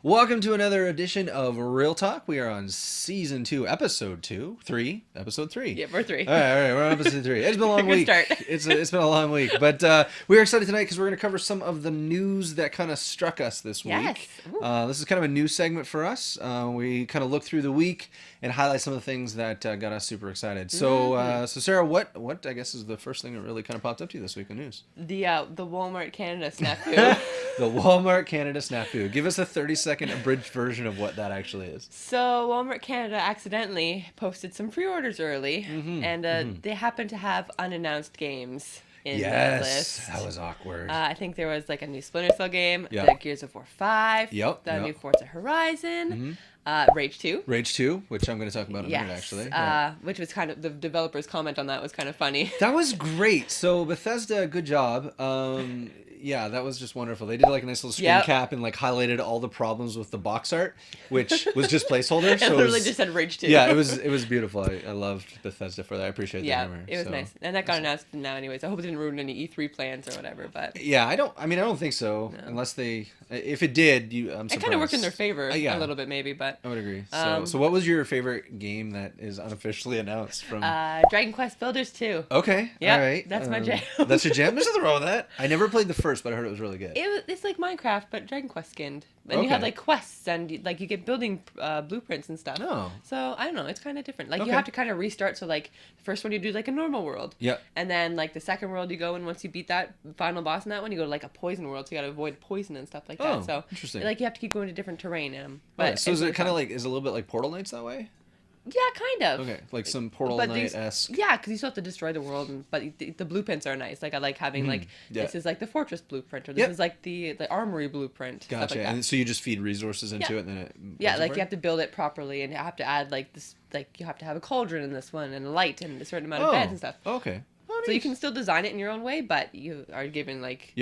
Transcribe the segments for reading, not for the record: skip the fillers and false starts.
Welcome to another edition of Real Talk. We are on season 2, episode 3. Yeah, we're 3. All right, we're on episode 3. It's been a long Good week. start. It's been a long week, but we're excited tonight because we're going to cover some of the news that kind of struck us this week. This is kind of a new segment for us. We kind of look through the week and highlight some of the things that got us super excited. So, so Sarah, what I guess is the first thing that really kind of popped up to you this week in news? The Walmart Canada snafu. The Walmart Canada snafu. Give us a 30-second abridged version of what that actually is. So Walmart Canada accidentally posted some pre-orders early, and they happened to have unannounced games in the list. Yes, that was awkward. I think there was like a new Splinter Cell game, Yep. the Gears of War 5, Yep. new Forza Horizon, Rage 2. Rage 2, which I'm going to talk about in a minute, actually. Which was kind of, the developer's comment on that was kind of funny. That was great. So Bethesda, good job. Yeah, that was just wonderful. They did like a nice little screen cap and like highlighted all the problems with the box art, which was just placeholder. It so literally just said Rage 2. Yeah, it was beautiful. I loved Bethesda for that. I appreciate that. Yeah, it was nice. And that got announced now anyways. I hope it didn't ruin any E3 plans or whatever, but... Yeah, I don't think so. No. Unless they... If it did, I'm surprised. It kind of worked in their favor a little bit maybe, but... I would agree. So what was your favorite game that is unofficially announced from... Dragon Quest Builders 2. Okay, all right. That's my jam. That's your jam? There's nothing wrong with that. I never played the first, but I heard it was really good. It's like Minecraft, but Dragon Quest skinned. And you have like quests and like you get building blueprints and stuff. Oh. So I don't know, it's kind of different. Like you have to kind of restart. So like the first one you do like a normal world. Yeah. And then like the second world you go in once you beat that final boss in that one, you go to like a poison world. So you got to avoid poison and stuff like that. So interesting. Like you have to keep going to different terrain. But so is it kind of like, is it a little bit like Portal Knights that way? Yeah, kind of. Okay, like some Portal Knight-esque. Yeah, because you still have to destroy the world, but the blueprints are nice. Like I like having this is like the fortress blueprint, or this is like the armory blueprint. Gotcha. Stuff like and so you just feed resources into it, and then it. Like you have to build it properly, and you have to add like this. Like you have to have a cauldron in this one, and a light, and a certain amount of beds and stuff. Okay. So you can still design it in your own way, but you are given like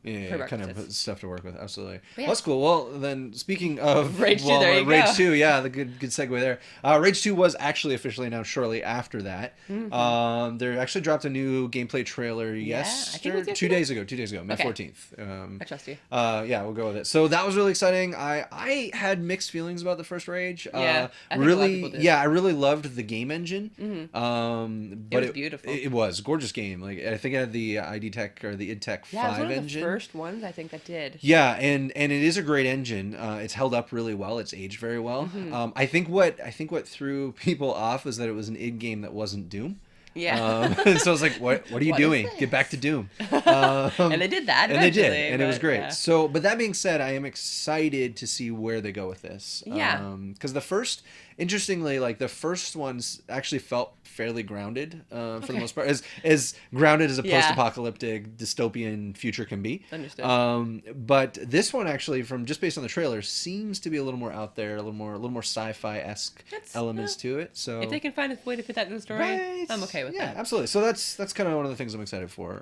kind of stuff to work with. Absolutely. Yeah. That's cool. Well, then speaking of Rage 2, there you go. Rage 2, yeah, the good segue there. Rage 2 was actually officially announced shortly after that. They actually dropped a new gameplay trailer yesterday. 2 days ago, May 14th. I trust you. Yeah, we'll go with it. So that was really exciting. I had mixed feelings about the first Rage. I think really, a lot of people did. Yeah, I really loved the game engine. But it was beautiful. It was a gorgeous game. Like I think it had the ID Tech or the id Tech 5 it was one engine. of the first ones I think that did. Yeah, and it is a great engine. It's held up really well. It's aged very well. I think what threw people off was that it was an id game that wasn't Doom. Yeah. So I was like, what are you doing? Get back to Doom. And they did that. And they did, and it was great. Yeah. So, but that being said, I am excited to see where they go with this. Yeah. Because interestingly, like the first ones actually felt fairly grounded for the most part, as grounded as a post-apocalyptic dystopian future can be. Understood. But this one actually, from just based on the trailer, seems to be a little more out there, a little more sci-fi-esque elements to it. So if they can find a way to fit that in the story, I'm okay with that. Yeah, absolutely. So that's kind of one of the things I'm excited for.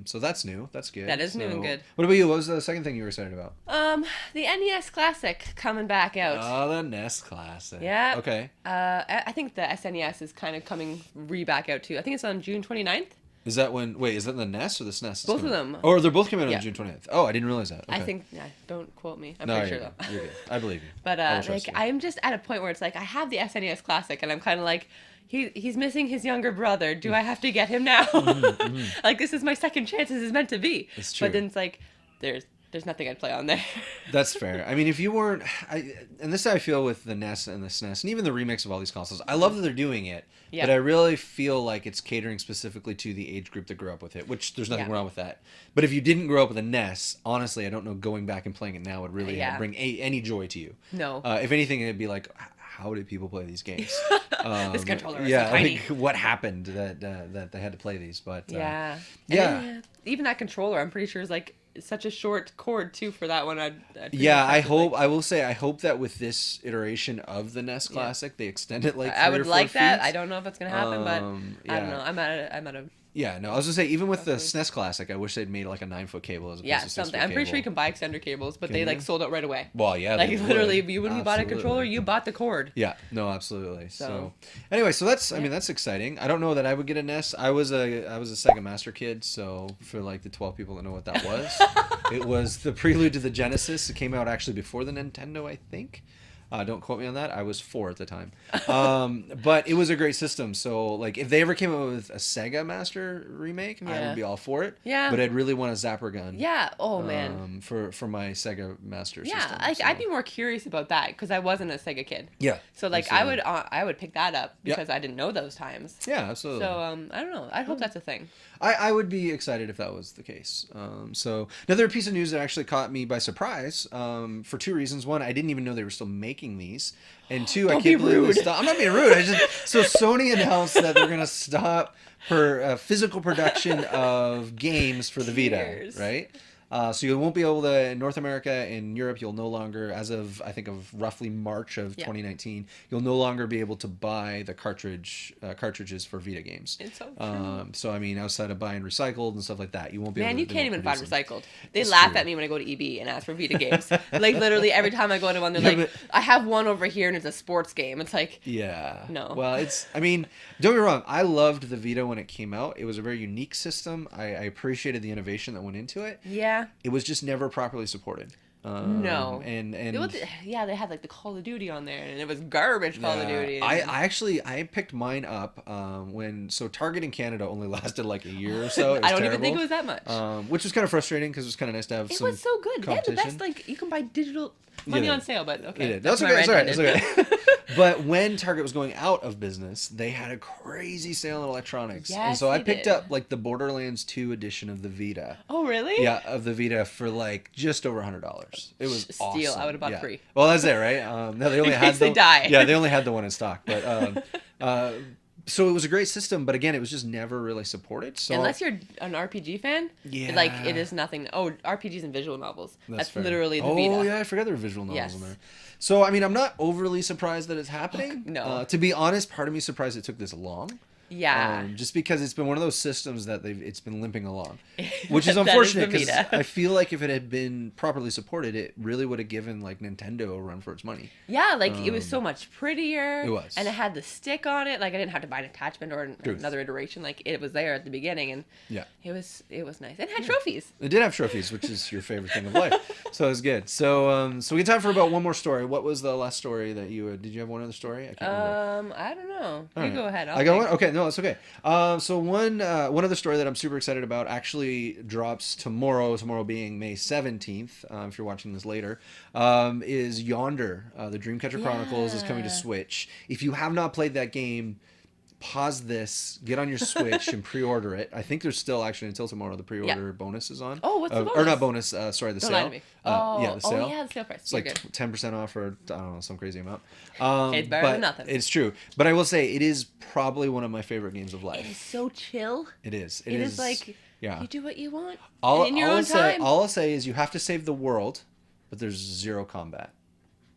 So that's new. That's good. That is new and good. What about you? What was the second thing you were excited about? The NES Classic coming back out. Oh, the NES Classic. Yeah. Okay. I think the SNES is kind of coming back out too. I think it's on June 29th. Is that when? Wait, is that the NES or the SNES? Both of them. Oh, they're both coming out on June 29th. Oh, I didn't realize that. Okay. I think. Don't quote me. I'm pretty sure though. You're good. I believe you. But I'm just at a point where it's like I have the SNES Classic, and I'm kind of like, he's missing his younger brother. Do I have to get him now? Like this is my second chance. This is meant to be. It's true. But then it's like there's nothing I'd play on there. That's fair. I mean, if you weren't, and this is how I feel with the NES and the SNES, and even the remix of all these consoles. I love that they're doing it, but I really feel like it's catering specifically to the age group that grew up with it, which there's nothing wrong with that. But if you didn't grow up with a NES, honestly, I don't know, going back and playing it now would really bring any joy to you. No. If anything, it'd be like, how did people play these games? This controller is so tiny. Like, what happened that they had to play these? But even that controller, I'm pretty sure is like such a short cord too for that one. I will say I hope that with this iteration of the NES Classic they extend it like 3 I would or 4 like that. feet. I don't know if it's gonna happen, but I don't know. I'm at a Yeah, no, I was gonna say even with the SNES Classic, I wish they'd made like a 9-foot cable as opposed to 6-foot something. I'm pretty sure you cable. can buy extender cables, but they like sold out right away. Well, yeah, like they literally, would. if when you bought a controller, you bought the cord. Yeah, no, absolutely. So anyway, so that's I mean that's exciting. I don't know that I would get a NES. I was a Sega Master kid, so for like the 12 people that know what that was, it was the prelude to the Genesis. It came out actually before the Nintendo, I think. Don't quote me on that. I was 4 at the time. But it was a great system. So, like, if they ever came out with a Sega Master remake, I would be all for it. Yeah. But I'd really want a Zapper gun. Yeah. Oh, man. For my Sega Master system. Yeah, like, I'd be more curious about that because I wasn't a Sega kid. Yeah. So, like, I would pick that up because I didn't know those times. Yeah, absolutely. So, I don't know. I hope that's a thing. I would be excited if that was the case. So another piece of news that actually caught me by surprise for 2 reasons. One, I didn't even know they were still making these. And 2, I can't believe they stopped. I'm not being rude. So Sony announced that they're going to stop physical production of games for the Vita, right? So you won't be able to, in North America and Europe, you'll no longer, as of, I think of roughly March of 2019, you'll no longer be able to buy the cartridges for Vita games. It's so true. So, I mean, outside of buying recycled and stuff like that, you won't be able to. Man, you can't even find them. recycled. They laugh at me when I go to EB and ask for Vita games. Like, literally, every time I go to one, they're like, I have one over here and it's a sports game. It's like, no. Well, I mean, don't get me wrong. I loved the Vita when it came out. It was a very unique system. I appreciated the innovation that went into it. Yeah. It was just never properly supported. No. And they had like the Call of Duty on there, and it was garbage Call of Duty. I picked mine up so Target in Canada only lasted like a year or so. I don't even think it was that much. Which was kind of frustrating because it was kind of nice to have some. It was so good. They had the best, like, you can buy digital money on sale, but okay. That's okay. It's all right. It's okay. But when Target was going out of business, they had a crazy sale in electronics. Yes, and so I picked up like the Borderlands 2 edition of the Vita. Oh, really? Yeah, of the Vita for like just over $100. It was awesome. Steal. I would have bought 3. Well, that's it, right? No, they only had they die. Yeah, they only had the one in stock. But so it was a great system, but again, it was just never really supported. So unless you're an RPG fan, like it is nothing. Oh, RPGs and visual novels. That's literally the Vita. Oh yeah, I forgot there were visual novels in there. So I mean, I'm not overly surprised that it's happening. No. To be honest, part of me is surprised it took this long. Yeah. Just because it's been one of those systems that it's been limping along, which is unfortunate because I feel like if it had been properly supported, it really would have given like Nintendo a run for its money. Yeah, like it was so much prettier. It was. And it had the stick on it. Like I didn't have to buy an attachment or another iteration. Like it was there at the beginning, and it was nice. It had trophies. It did have trophies, which is your favorite thing of life. So it was good. So we have time for about one more story. What was the last story that you did you have one other story? I can't remember. I don't know. You go ahead. I got one? Okay, no, it's okay. So one other story that I'm super excited about actually drops tomorrow being May 17th, if you're watching this later, is Yonder. The Dreamcatcher Chronicles is coming to Switch. If you have not played that game, pause this, get on your Switch and pre-order it. I think there's still actually until tomorrow the pre-order bonus is on. Oh, what's the bonus? Or not bonus, sorry, the Don't sale. lie to me. The sale. Oh, yeah, the sale price. It's like 10% off or, I don't know, some crazy amount. It's better than nothing. It's true. But I will say, it is probably one of my favorite games of life. It is so chill. It is. It is like, you do what you want in your own time. All I'll say is you have to save the world, but there's 0 combat.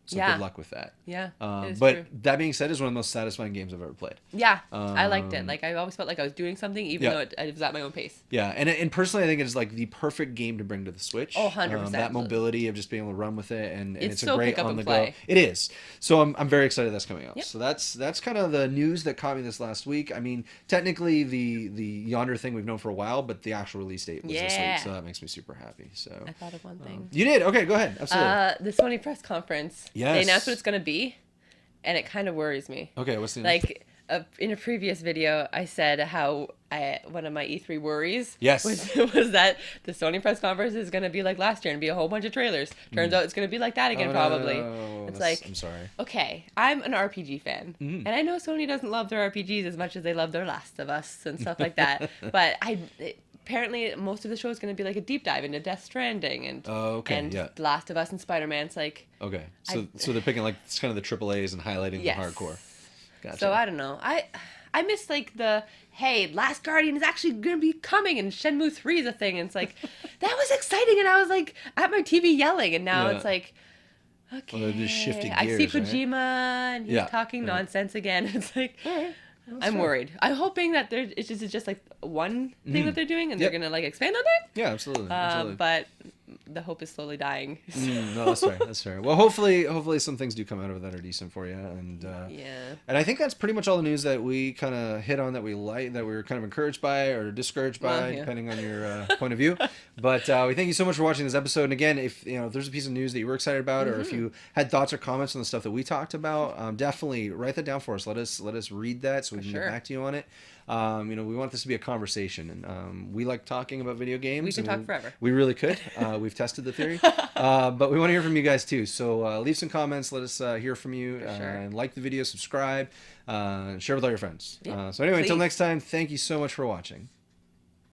So good luck with that. Yeah, but true. That being said, it's one of the most satisfying games I've ever played. Yeah, I liked it. Like I always felt like I was doing something, even though it was at my own pace. Yeah, and personally, I think it is like the perfect game to bring to the Switch. Oh, 100%. That mobility of just being able to run with it, and it's so a great pick up on and the play. go. It is. So I'm very excited that's coming out. Yep. So that's kind of the news that caught me this last week. I mean, technically the Yonder thing we've known for a while, but the actual release date was this week, so that makes me super happy. So I thought of one thing. You did? Okay, go ahead. Absolutely. The Sony press conference. Yes. They announced what it's gonna be, and it kind of worries me. Okay, what's the like in a previous video I said how one of my E3 worries was that the Sony press conference is gonna be like last year and be a whole bunch of trailers. Turns out it's gonna be like that again probably. No. It's like, I'm sorry. Okay, I'm an RPG fan, and I know Sony doesn't love their RPGs as much as they love their Last of Us and stuff like that. But apparently most of the show is going to be like a deep dive into Death Stranding and The Last of Us and Spider-Man. It's like so they're picking like it's kind of the AAAs and highlighting the hardcore. Gotcha. So I don't know. I miss like the Last Guardian is actually going to be coming and Shenmue 3 is a thing, and it's like that was exciting, and I was like at my TV yelling, and now it's like. Okay. Well, they're just shifting I see gears, Kojima and he's talking nonsense again. It's like, I'm worried. I'm hoping that it's just like one thing that they're doing, and they're gonna like expand on that. Yeah, absolutely. But the hope is slowly dying. No, that's fair. That's fair. Well, hopefully some things do come out of it that are decent for you, and and I think that's pretty much all the news that we kind of hit on, that we like, that we were kind of encouraged by or discouraged by, depending on your point of view. But we thank you so much for watching this episode. And again, if there's a piece of news that you were excited about, or if you had thoughts or comments on the stuff that we talked about, definitely write that down for us. Let us read that so we can get back to you on it. We want this to be a conversation, and we like talking about video games. We can talk forever. We really could. We've tested the theory, but we want to hear from you guys too. So leave some comments. Let us hear from you. And like the video, subscribe, share with all your friends. So anyway, until next time, thank you so much for watching.